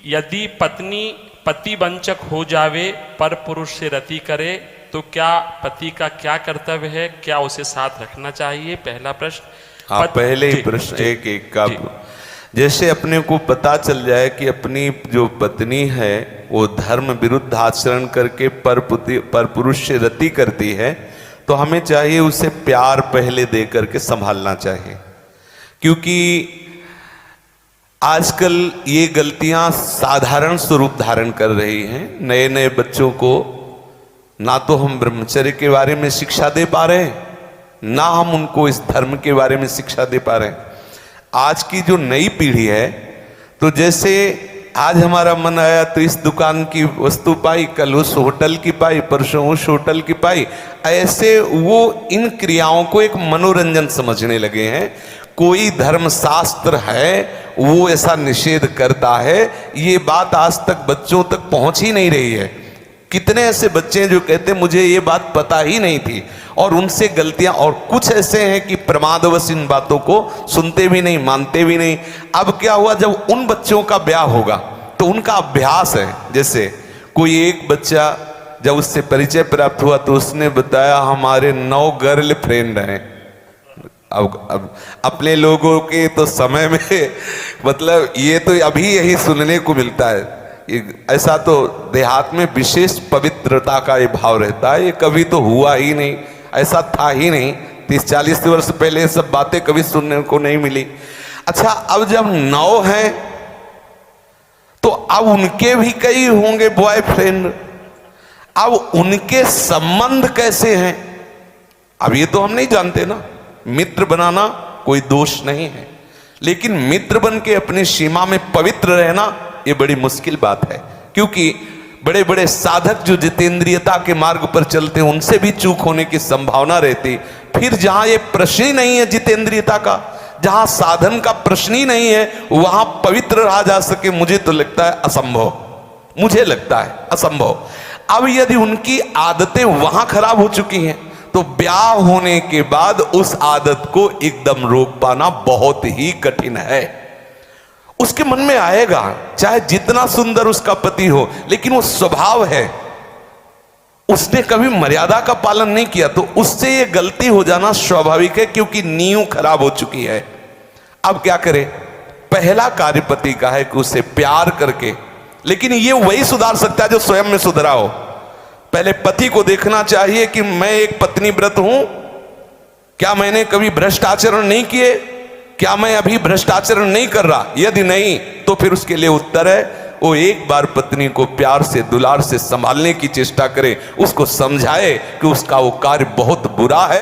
यदि पत्नी पति वंचक हो जावे पर पुरुष से रति करे तो क्या पति का क्या कर्तव्य है, क्या उसे साथ रखना चाहिए? पहला प्रश्न। आप पहले ही प्रश्न एक एक का, जैसे अपने को पता चल जाए कि अपनी जो पत्नी है वो धर्म विरुद्ध आचरण करके पर पुरुष से रति करती है, तो हमें चाहिए उसे प्यार पहले दे करके संभालना चाहिए। क्योंकि आजकल ये गलतियां साधारण स्वरूप धारण कर रही हैं। नए नए बच्चों को ना तो हम ब्रह्मचर्य के बारे में शिक्षा दे पा रहे हैं, ना हम उनको इस धर्म के बारे में शिक्षा दे पा रहे हैं। आज की जो नई पीढ़ी है, तो जैसे आज हमारा मन आया तो इस दुकान की वस्तु पाई, कल उस होटल की पाई, परसों उस होटल की पाई, ऐसे वो इन क्रियाओं को एक मनोरंजन समझने लगे हैं। कोई धर्मशास्त्र है वो ऐसा निषेध करता है, ये बात आज तक बच्चों तक पहुंच ही नहीं रही है। कितने ऐसे बच्चे हैं जो कहते हैं मुझे ये बात पता ही नहीं थी, और उनसे गलतियां, और कुछ ऐसे हैं कि प्रमादवश इन बातों को सुनते भी नहीं, मानते भी नहीं। अब क्या हुआ, जब उन बच्चों का ब्याह होगा तो उनका अभ्यास है। जैसे कोई एक बच्चा जब उससे परिचय प्राप्त हुआ तो उसने बताया हमारे 9 गर्ल फ्रेंड हैं। अब अपने लोगों के तो समय में मतलब ये तो अभी यही सुनने को मिलता है। ऐसा तो देहात में विशेष पवित्रता का ये भाव रहता है, ये कभी तो हुआ ही नहीं, ऐसा था ही नहीं। 30-40 वर्ष पहले सब बातें कभी सुनने को नहीं मिली। अच्छा, अब जब 9 हैं तो अब उनके भी कई होंगे बॉयफ्रेंड। अब उनके संबंध कैसे हैं, अब ये तो हम नहीं जानते ना। मित्र बनाना कोई दोष नहीं है, लेकिन मित्र बन के अपनी सीमा में पवित्र रहना ये बड़ी मुश्किल बात है। क्योंकि बड़े बड़े साधक जो जितेंद्रियता के मार्ग पर चलते हैं उनसे भी चूक होने की संभावना रहती। फिर जहां ये प्रश्न ही नहीं है जितेंद्रियता का, जहां साधन का प्रश्न ही नहीं है, वहां पवित्र रहा जा सके, मुझे तो लगता है असंभव, मुझे लगता है असंभव। अब यदि उनकी आदतें वहां खराब हो चुकी हैं तो ब्याह होने के बाद उस आदत को एकदम रोक पाना बहुत ही कठिन है। उसके मन में आएगा, चाहे जितना सुंदर उसका पति हो, लेकिन वो स्वभाव है, उसने कभी मर्यादा का पालन नहीं किया, तो उससे ये गलती हो जाना स्वाभाविक है, क्योंकि नींव खराब हो चुकी है। अब क्या करे, पहला कार्य पति का है कि उसे प्यार करके, लेकिन ये वही सुधार सकता है जो स्वयं में सुधरा हो। पहले पति को देखना चाहिए कि मैं एक पत्नी व्रत हूं, क्या मैंने कभी भ्रष्ट आचरण नहीं किए, क्या मैं अभी भ्रष्ट आचरण नहीं कर रहा। यदि नहीं तो फिर उसके लिए उत्तर है वो एक बार पत्नी को प्यार से दुलार से संभालने की चेष्टा करे, उसको समझाए कि उसका वो कार्य बहुत बुरा है।